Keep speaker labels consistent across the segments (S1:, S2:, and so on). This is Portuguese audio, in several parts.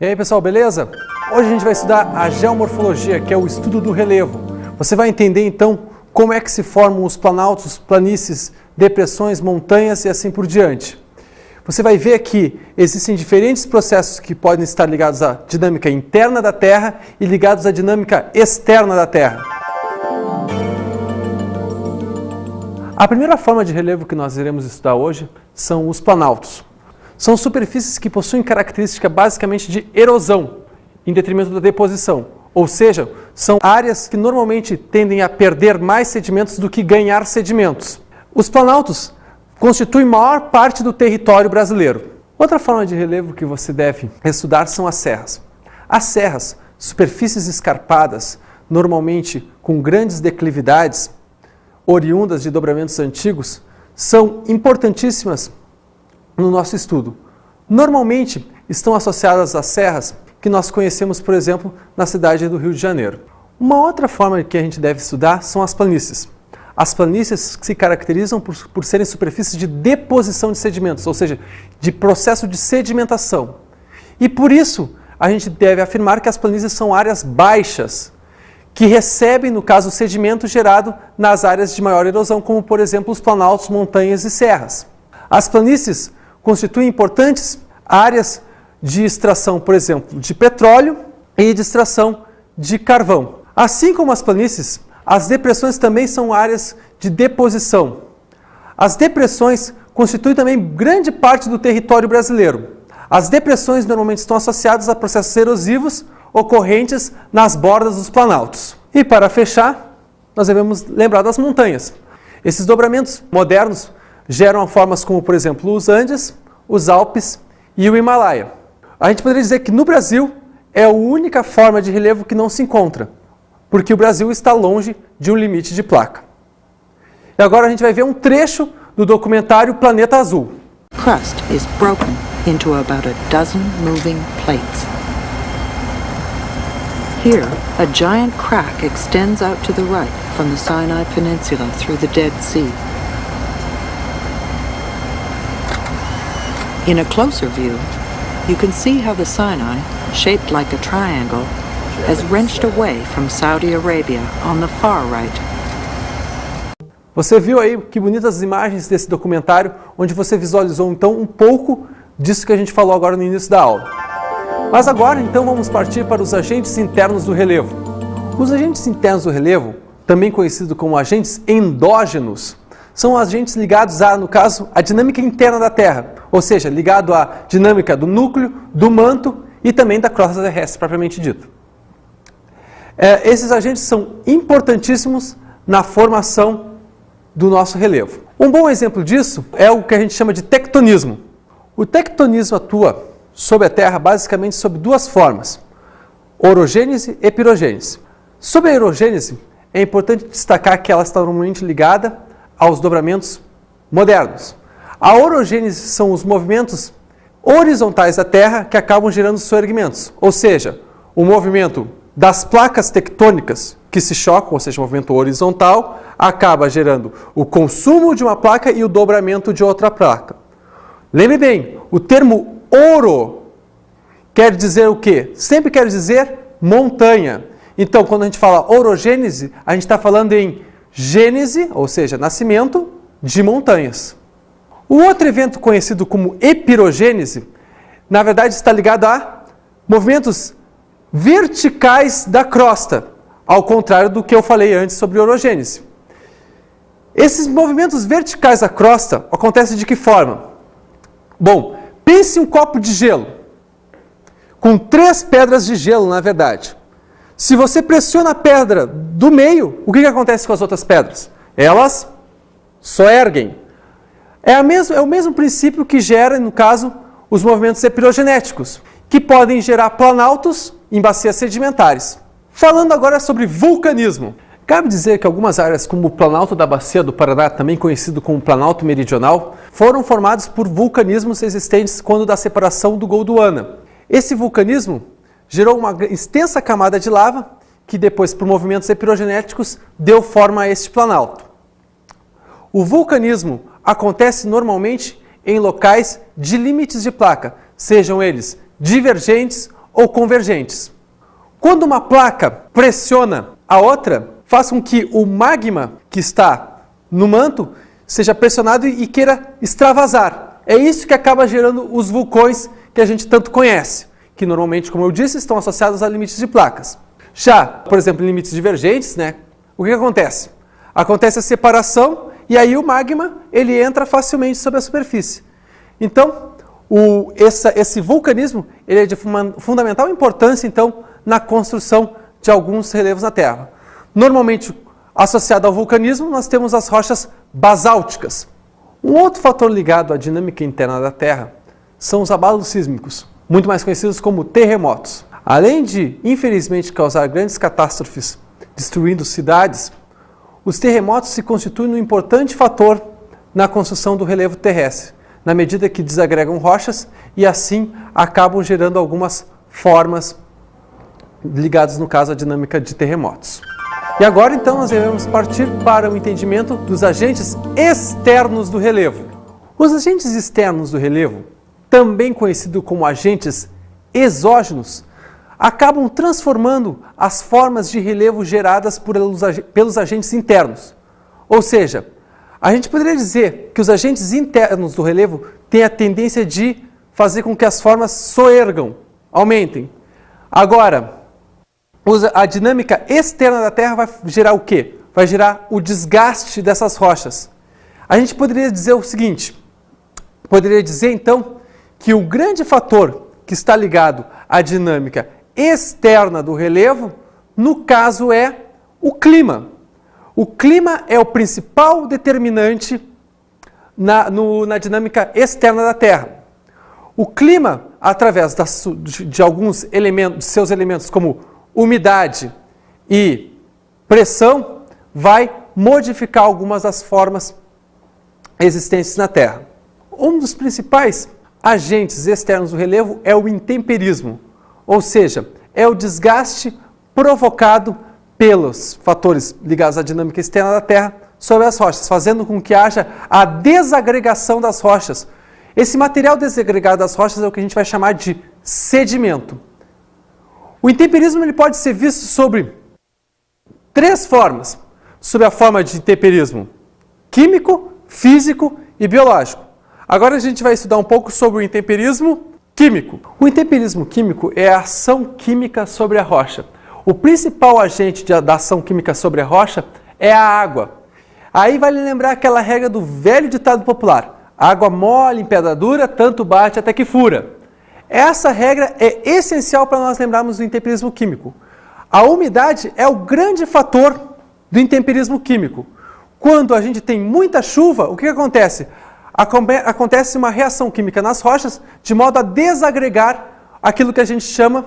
S1: E aí pessoal, beleza? Hoje a gente vai estudar a geomorfologia, que é o estudo do relevo. Você vai entender então como é que se formam os planaltos, planícies, depressões, montanhas e assim por diante. Você vai ver que existem diferentes processos que podem estar ligados à dinâmica interna da Terra e ligados à dinâmica externa da Terra. A primeira forma de relevo que nós iremos estudar hoje são os planaltos. São superfícies que possuem característica basicamente de erosão, em detrimento da deposição. Ou seja, são áreas que normalmente tendem a perder mais sedimentos do que ganhar sedimentos. Os planaltos constituem maior parte do território brasileiro. Outra forma de relevo que você deve estudar são as serras. As serras, superfícies escarpadas, normalmente com grandes declividades, oriundas de dobramentos antigos, são importantíssimas no nosso estudo. Normalmente estão associadas às serras que nós conhecemos, por exemplo, na cidade do Rio de Janeiro. Uma outra forma que a gente deve estudar são as planícies. As planícies se caracterizam por serem superfícies de deposição de sedimentos, ou seja, de processo de sedimentação. E por isso, a gente deve afirmar que as planícies são áreas baixas, que recebem, no caso, o sedimento gerado nas áreas de maior erosão, como, por exemplo, os planaltos, montanhas e serras. As planícies constituem importantes áreas de extração, por exemplo, de petróleo e de extração de carvão. Assim como as planícies, as depressões também são áreas de deposição. As depressões constituem também grande parte do território brasileiro. As depressões normalmente estão associadas a processos erosivos ocorrentes nas bordas dos planaltos. E para fechar, nós devemos lembrar das montanhas. Esses dobramentos modernos geram formas como, por exemplo, os Andes, os Alpes e o Himalaia. A gente poderia dizer que no Brasil é a única forma de relevo que não se encontra, porque o Brasil está longe de um limite de placa. E agora a gente vai ver um trecho do documentário Planeta Azul.
S2: Crust is broken into about a dozen moving plates. Here, a giant crack extends out to the right from the Sinai Peninsula through the Dead Sea. In a closer view, you can see how the Sinai, shaped like a triangle, has wrenched away from Saudi Arabia on the far right.
S1: Você viu aí que bonitas imagens desse documentário, onde você visualizou então um pouco disso que a gente falou agora no início da aula. Mas agora então vamos partir para os agentes internos do relevo. Os agentes internos do relevo, também conhecidos como agentes endógenos, são agentes ligados a, no caso, a dinâmica interna da Terra, ou seja, ligado à dinâmica do núcleo, do manto e também da crosta terrestre, propriamente dito. Esses agentes são importantíssimos na formação do nosso relevo. Um bom exemplo disso é o que a gente chama de tectonismo. O tectonismo atua sobre a Terra basicamente sob duas formas, orogênese e pirogênese. Sobre a orogênese, é importante destacar que ela está normalmente ligada aos dobramentos modernos. A orogênese são os movimentos horizontais da Terra que acabam gerando soerguimentos, ou seja, o movimento das placas tectônicas que se chocam, ou seja, o movimento horizontal, acaba gerando o consumo de uma placa e o dobramento de outra placa. Lembre bem, o termo oro quer dizer o quê? Sempre quer dizer montanha. Então, quando a gente fala orogênese, a gente está falando em gênese, ou seja, nascimento de montanhas. O outro evento conhecido como epirogênese, na verdade está ligado a movimentos verticais da crosta, ao contrário do que eu falei antes sobre orogênese. Esses movimentos verticais da crosta acontecem de que forma? Bom, pense um copo de gelo, com 3 pedras de gelo, na verdade. Se você pressiona a pedra do meio, o que acontece com as outras pedras? Elas soerguem. É o mesmo princípio que gera, no caso, os movimentos epirogenéticos, que podem gerar planaltos em bacias sedimentares. Falando agora sobre vulcanismo. Cabe dizer que algumas áreas, como o Planalto da Bacia do Paraná, também conhecido como Planalto Meridional, foram formados por vulcanismos existentes quando da separação do Gondwana. Esse vulcanismo gerou uma extensa camada de lava que depois, por movimentos epirogenéticos, deu forma a este planalto. O vulcanismo acontece normalmente em locais de limites de placa, sejam eles divergentes ou convergentes. Quando uma placa pressiona a outra, faz com que o magma que está no manto seja pressionado e queira extravasar. É isso que acaba gerando os vulcões que a gente tanto conhece, que normalmente, como eu disse, estão associados a limites de placas. Já, por exemplo, em limites divergentes, o que acontece? Acontece a separação e aí o magma ele entra facilmente sobre a superfície. Então, esse vulcanismo ele é de fundamental importância então, na construção de alguns relevos na Terra. Normalmente, associado ao vulcanismo, nós temos as rochas basálticas. Um outro fator ligado à dinâmica interna da Terra são os abalos sísmicos, muito mais conhecidos como terremotos. Além de, infelizmente, causar grandes catástrofes, destruindo cidades, os terremotos se constituem um importante fator na construção do relevo terrestre, na medida que desagregam rochas e assim acabam gerando algumas formas ligadas, no caso, à dinâmica de terremotos. E agora, então, nós devemos partir para o entendimento dos agentes externos do relevo. Os agentes externos do relevo, também conhecidos como agentes exógenos, acabam transformando as formas de relevo geradas pelos agentes internos. Ou seja, a gente poderia dizer que os agentes internos do relevo têm a tendência de fazer com que as formas soergam, aumentem. Agora, a dinâmica externa da Terra vai gerar o quê? Vai gerar o desgaste dessas rochas. A gente poderia dizer o seguinte, poderia dizer então que o grande fator que está ligado à dinâmica externa do relevo, no caso é o clima. O clima é o principal determinante na dinâmica externa da Terra. O clima, através de alguns elementos, de seus elementos como umidade e pressão, vai modificar algumas das formas existentes na Terra. Um dos principais agentes externos do relevo é o intemperismo, ou seja, é o desgaste provocado pelos fatores ligados à dinâmica externa da Terra sobre as rochas, fazendo com que haja a desagregação das rochas. Esse material desagregado das rochas é o que a gente vai chamar de sedimento. O intemperismo ele pode ser visto sobre três formas. Sob a forma de intemperismo químico, físico e biológico. Agora a gente vai estudar um pouco sobre o intemperismo químico. O intemperismo químico é a ação química sobre a rocha. O principal agente da ação química sobre a rocha é a água. Aí vale lembrar aquela regra do velho ditado popular: água mole em pedra dura, tanto bate até que fura. Essa regra é essencial para nós lembrarmos do intemperismo químico. A umidade é o grande fator do intemperismo químico. Quando a gente tem muita chuva, o que acontece? Acontece uma reação química nas rochas de modo a desagregar aquilo que a gente chama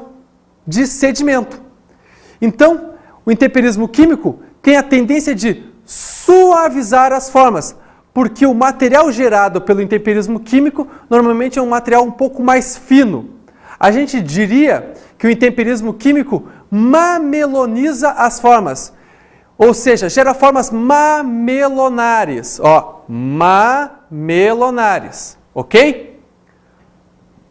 S1: de sedimento. Então, o intemperismo químico tem a tendência de suavizar as formas, porque o material gerado pelo intemperismo químico normalmente é um material um pouco mais fino. A gente diria que o intemperismo químico mameloniza as formas, ou seja, gera formas mamelonares. Mamelonares, ok?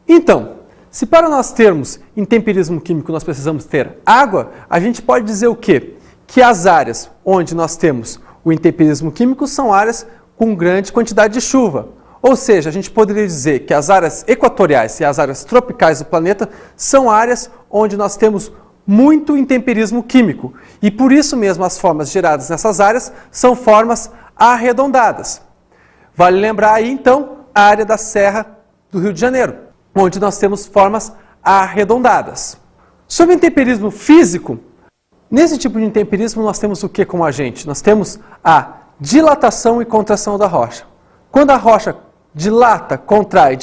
S1: Então, se para nós termos intemperismo químico nós precisamos ter água, a gente pode dizer o quê? Que as áreas onde nós temos o intemperismo químico são áreas com grande quantidade de chuva. Ou seja, a gente poderia dizer que as áreas equatoriais e as áreas tropicais do planeta são áreas onde nós temos muito intemperismo químico. E por isso mesmo as formas geradas nessas áreas são formas arredondadas. Vale lembrar aí então a área da Serra do Rio de Janeiro, onde nós temos formas arredondadas. Sobre o intemperismo físico, nesse tipo de intemperismo nós temos o que como agente? Nós temos a dilatação e contração da rocha. Quando a rocha dilata, contrai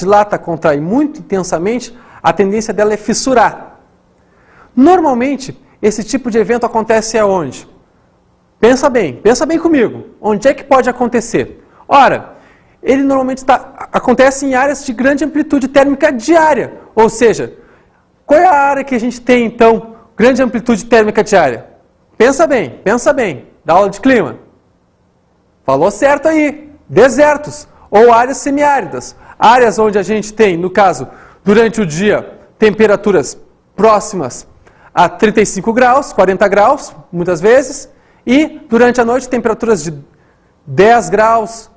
S1: muito intensamente, a tendência dela é fissurar. Normalmente, esse tipo de evento acontece aonde? Pensa bem comigo. Onde é que pode acontecer? Ora, ele normalmente acontece em áreas de grande amplitude térmica diária. Ou seja, qual é a área que a gente tem, então, grande amplitude térmica diária? Pensa bem, da aula de clima. Falou certo aí, desertos ou áreas semiáridas. Áreas onde a gente tem, no caso, durante o dia, temperaturas próximas a 35 graus, 40 graus, muitas vezes, e durante a noite temperaturas de 10 graus,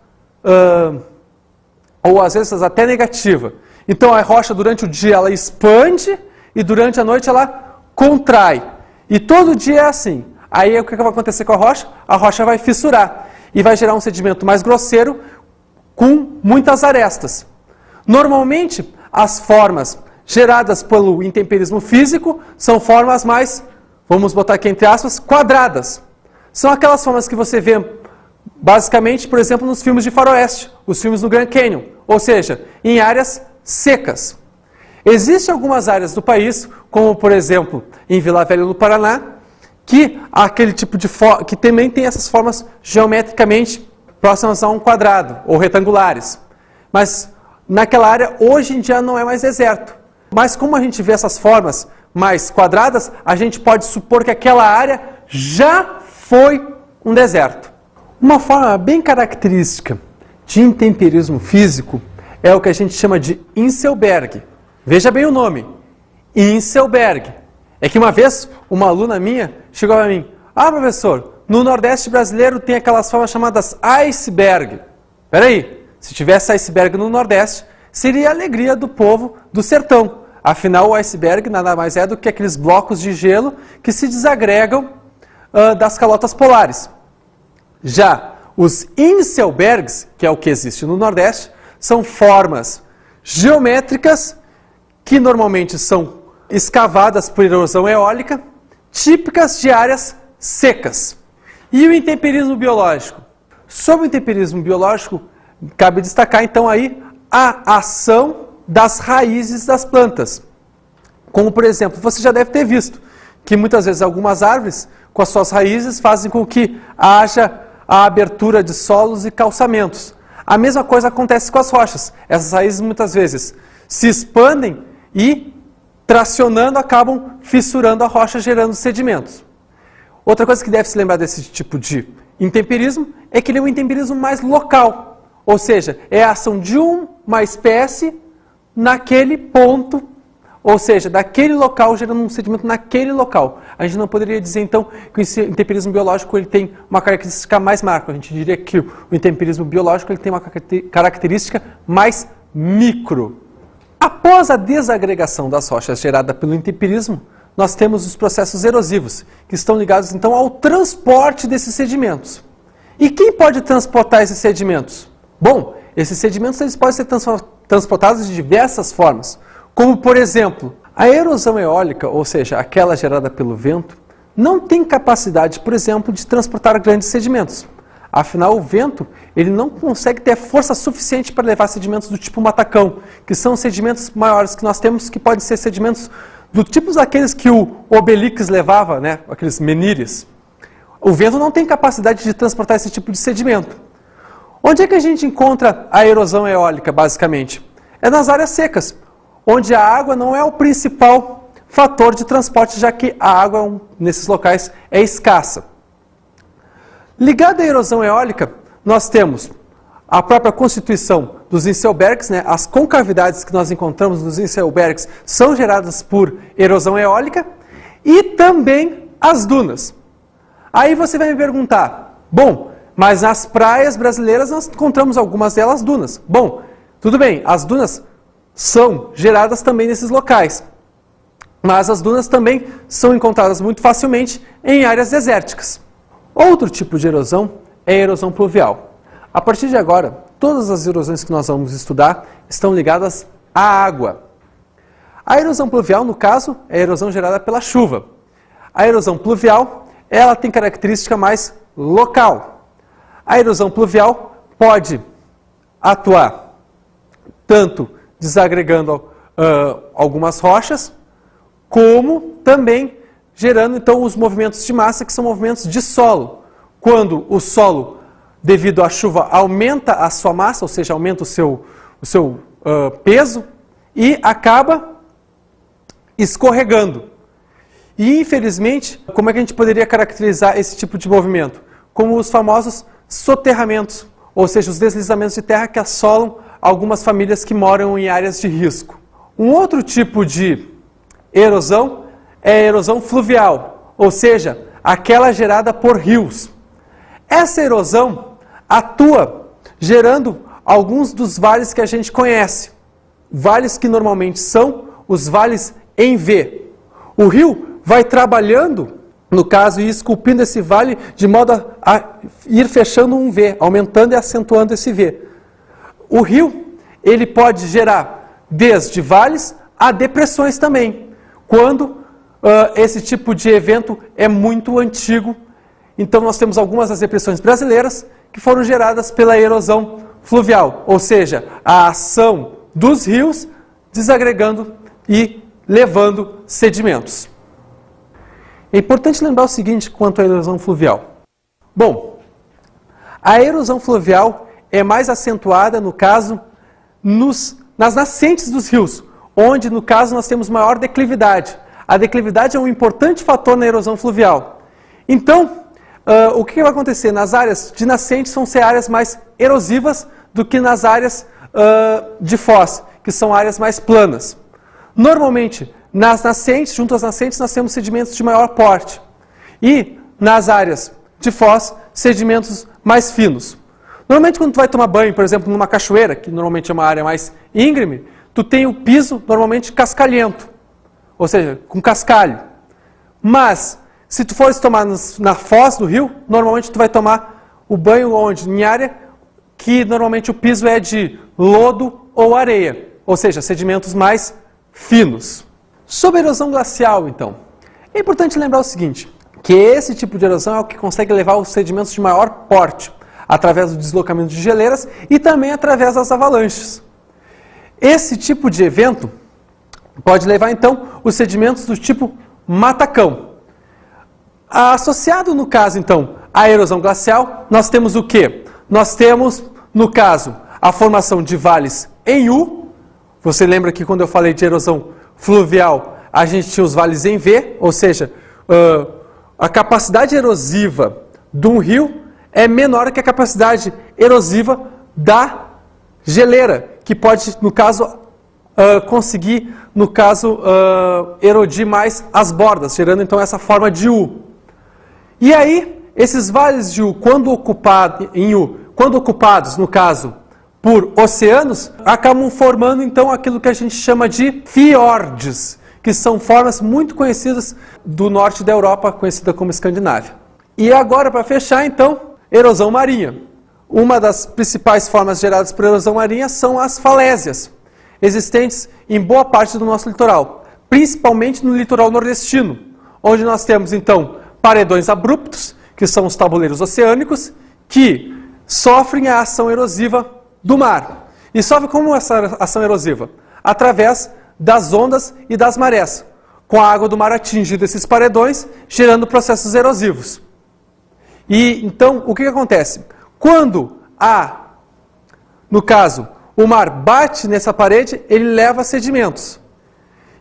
S1: ou às vezes até negativa. Então a rocha durante o dia ela expande e durante a noite ela contrai. E todo dia é assim. Aí o que vai acontecer com a rocha? A rocha vai fissurar e vai gerar um sedimento mais grosseiro com muitas arestas. Normalmente as formas geradas pelo intemperismo físico são formas mais, vamos botar aqui entre aspas, quadradas. São aquelas formas que você vê basicamente, por exemplo, nos filmes de faroeste, os filmes do Grand Canyon, ou seja, em áreas secas. Existem algumas áreas do país, como por exemplo em Vila Velha, no Paraná, que aquele tipo de que também tem essas formas geometricamente próximas a um quadrado ou retangulares. Mas naquela área hoje em dia não é mais deserto. Mas como a gente vê essas formas mais quadradas, a gente pode supor que aquela área já foi um deserto. Uma forma bem característica de intemperismo físico é o que a gente chama de Inselberg. Veja bem o nome, Inselberg. É que uma vez uma aluna minha chegou a mim, professor, no Nordeste brasileiro tem aquelas formas chamadas iceberg. Peraí, se tivesse iceberg no Nordeste, seria a alegria do povo do sertão. Afinal, o iceberg nada mais é do que aqueles blocos de gelo que se desagregam das calotas polares. Já os Inselbergs, que é o que existe no Nordeste, são formas geométricas que normalmente são escavadas por erosão eólica, típicas de áreas secas. E o intemperismo biológico? Sobre o intemperismo biológico, cabe destacar então aí a ação das raízes das plantas. Como por exemplo, você já deve ter visto que muitas vezes algumas árvores, com as suas raízes, fazem com que haja a abertura de solos e calçamentos. A mesma coisa acontece com as rochas. Essas raízes muitas vezes se expandem e, tracionando, acabam fissurando a rocha, gerando sedimentos. Outra coisa que deve se lembrar desse tipo de intemperismo é que ele é um intemperismo mais local. Ou seja, é a ação de uma espécie naquele ponto, ou seja, daquele local, gerando um sedimento naquele local. A gente não poderia dizer, então, que o intemperismo biológico ele tem uma característica mais macro. A gente diria que o intemperismo biológico ele tem uma característica mais micro. Após a desagregação das rochas gerada pelo intemperismo, nós temos os processos erosivos, que estão ligados, então, ao transporte desses sedimentos. E quem pode transportar esses sedimentos? Bom, esses sedimentos eles podem ser transportados de diversas formas. Como, por exemplo, a erosão eólica, ou seja, aquela gerada pelo vento, não tem capacidade, por exemplo, de transportar grandes sedimentos. Afinal, o vento ele não consegue ter força suficiente para levar sedimentos do tipo matacão, que são sedimentos maiores que nós temos, que podem ser sedimentos do tipo daqueles que o Obelix levava, né, aqueles menires. O vento não tem capacidade de transportar esse tipo de sedimento. Onde é que a gente encontra a erosão eólica, basicamente? É nas áreas secas, onde a água não é o principal fator de transporte, já que a água nesses locais é escassa. Ligada à erosão eólica, nós temos a própria constituição dos Inselbergs, né? As concavidades que nós encontramos nos Inselbergs são geradas por erosão eólica, e também as dunas. Aí você vai me perguntar, bom, mas nas praias brasileiras nós encontramos algumas delas dunas. Bom, tudo bem, as dunas são geradas também nesses locais. Mas as dunas também são encontradas muito facilmente em áreas desérticas. Outro tipo de erosão é a erosão pluvial. A partir de agora, todas as erosões que nós vamos estudar estão ligadas à água. A erosão pluvial, no caso, é a erosão gerada pela chuva. A erosão pluvial, ela tem característica mais local. A erosão pluvial pode atuar tanto desagregando algumas rochas, como também gerando então os movimentos de massa, que são movimentos de solo. Quando o solo, devido à chuva, aumenta a sua massa, ou seja, aumenta o seu peso, e acaba escorregando. E infelizmente, como é que a gente poderia caracterizar esse tipo de movimento? Como os famosos soterramentos, ou seja, os deslizamentos de terra que assolam algumas famílias que moram em áreas de risco. Um outro tipo de erosão é a erosão fluvial, ou seja, aquela gerada por rios. Essa erosão atua gerando alguns dos vales que a gente conhece. Vales que normalmente são os vales em V. O rio vai trabalhando, no caso, e esculpindo esse vale de modo a ir fechando um V, aumentando e acentuando esse V. O rio, ele pode gerar desde vales a depressões também, quando esse tipo de evento é muito antigo. Então nós temos algumas das depressões brasileiras que foram geradas pela erosão fluvial, ou seja, a ação dos rios desagregando e levando sedimentos. É importante lembrar o seguinte quanto à erosão fluvial. Bom, a erosão fluvial é mais acentuada, no caso, nas nascentes dos rios, onde, no caso, nós temos maior declividade. A declividade é um importante fator na erosão fluvial. Então, o que vai acontecer? Nas áreas de nascentes vão ser áreas mais erosivas do que nas áreas de foz, que são áreas mais planas. Normalmente, nas nascentes, junto às nascentes, nós temos sedimentos de maior porte. E nas áreas de foz, sedimentos mais finos. Normalmente, quando tu vai tomar banho, por exemplo, numa cachoeira, que normalmente é uma área mais íngreme, tu tem o piso normalmente cascalhento, ou seja, com cascalho. Mas, se tu fores tomar na foz do rio, normalmente tu vai tomar o banho onde? Em área que normalmente o piso é de lodo ou areia, ou seja, sedimentos mais finos. Sobre a erosão glacial, então, é importante lembrar o seguinte, que esse tipo de erosão é o que consegue levar os sedimentos de maior porte, através do deslocamento de geleiras e também através das avalanches. Esse tipo de evento pode levar, então, os sedimentos do tipo matacão. Associado, no caso, então, à erosão glacial, nós temos o quê? Nós temos, no caso, a formação de vales em U. Você lembra que quando eu falei de erosão fluvial, a gente tinha os vales em V, ou seja, a capacidade erosiva de um rio é menor que a capacidade erosiva da geleira, que pode, no caso, conseguir, erodir mais as bordas, gerando então essa forma de U. E aí, esses vales de U, quando ocupados, no caso, por oceanos, acabam formando então aquilo que a gente chama de fiordes, que são formas muito conhecidas do norte da Europa, conhecida como Escandinávia. E agora, para fechar, então, erosão marinha. Uma das principais formas geradas por erosão marinha são as falésias, existentes em boa parte do nosso litoral, principalmente no litoral nordestino, onde nós temos, então, paredões abruptos, que são os tabuleiros oceânicos, que sofrem a ação erosiva do mar. E sofrem como essa ação erosiva? Através das ondas e das marés, com a água do mar atingindo esses paredões, gerando processos erosivos. E então, o que acontece? Quando no caso, o mar bate nessa parede, ele leva sedimentos.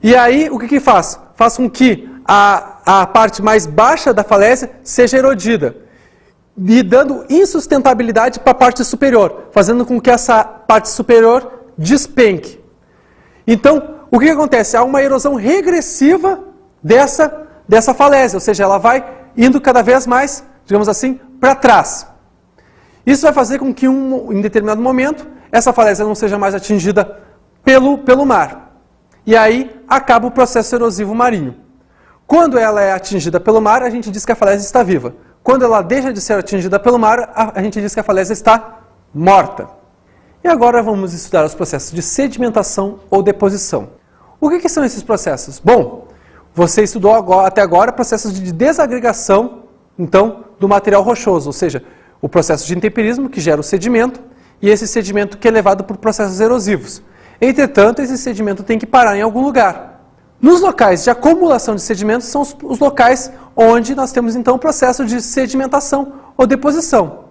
S1: E aí, o que faz? Faz com que a parte mais baixa da falésia seja erodida, e dando insustentabilidade para a parte superior, fazendo com que essa parte superior despenque. Então, o que acontece? Há uma erosão regressiva dessa falésia, ou seja, ela vai indo cada vez mais, digamos assim, para trás. Isso vai fazer com que, em determinado momento, essa falésia não seja mais atingida pelo mar. E aí, acaba o processo erosivo marinho. Quando ela é atingida pelo mar, a gente diz que a falésia está viva. Quando ela deixa de ser atingida pelo mar, a gente diz que a falésia está morta. E agora vamos estudar os processos de sedimentação ou deposição. O que são esses processos? Bom, você estudou até agora processos de desagregação, então, do material rochoso, ou seja, o processo de intemperismo, que gera o sedimento, e esse sedimento que é levado por processos erosivos. Entretanto, esse sedimento tem que parar em algum lugar. Nos locais de acumulação de sedimentos são os locais onde nós temos, então, o processo de sedimentação ou deposição.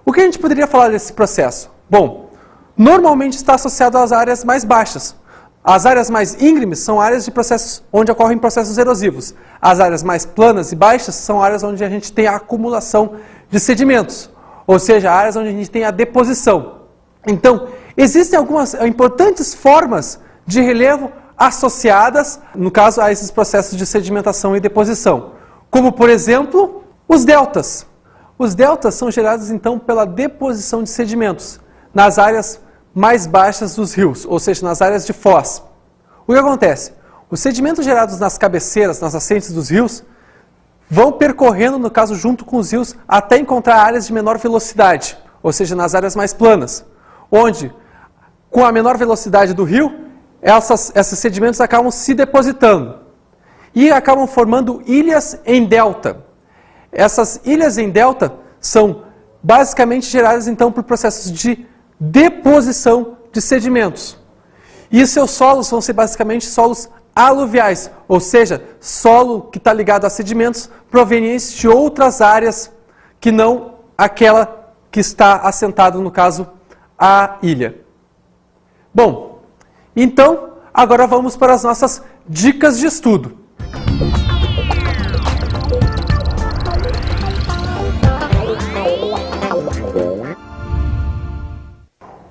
S1: O que a gente poderia falar desse processo? Bom, normalmente está associado às áreas mais baixas. As áreas mais íngremes são áreas de processos onde ocorrem processos erosivos. As áreas mais planas e baixas são áreas onde a gente tem a acumulação de sedimentos, ou seja, áreas onde a gente tem a deposição. Então, existem algumas importantes formas de relevo associadas, no caso, a esses processos de sedimentação e deposição, como, por exemplo, os deltas. Os deltas são gerados, então, pela deposição de sedimentos nas áreas mais baixas dos rios, ou seja, nas áreas de foz. O que acontece? Os sedimentos gerados nas cabeceiras, nas nascentes dos rios, vão percorrendo, no caso, junto com os rios, até encontrar áreas de menor velocidade, ou seja, nas áreas mais planas, onde, com a menor velocidade do rio, esses sedimentos acabam se depositando e acabam formando ilhas em delta. Essas ilhas em delta são basicamente geradas, então, por processos de deposição de sedimentos. E seus solos vão ser basicamente solos aluviais, ou seja, solo que está ligado a sedimentos provenientes de outras áreas que não aquela que está assentada, no caso, a ilha. Bom, então, agora vamos para as nossas dicas de estudo.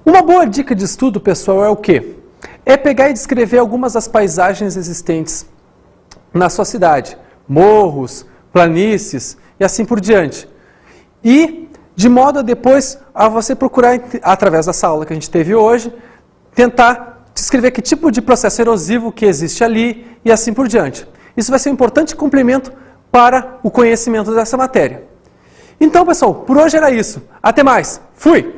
S1: Uma boa dica de estudo, pessoal, é o quê? É pegar e descrever algumas das paisagens existentes na sua cidade. Morros, planícies e assim por diante. E, de modo a depois, a você procurar, através dessa aula que a gente teve hoje, tentar descrever que tipo de processo erosivo que existe ali e assim por diante. Isso vai ser um importante complemento para o conhecimento dessa matéria. Então, pessoal, por hoje era isso. Até mais. Fui!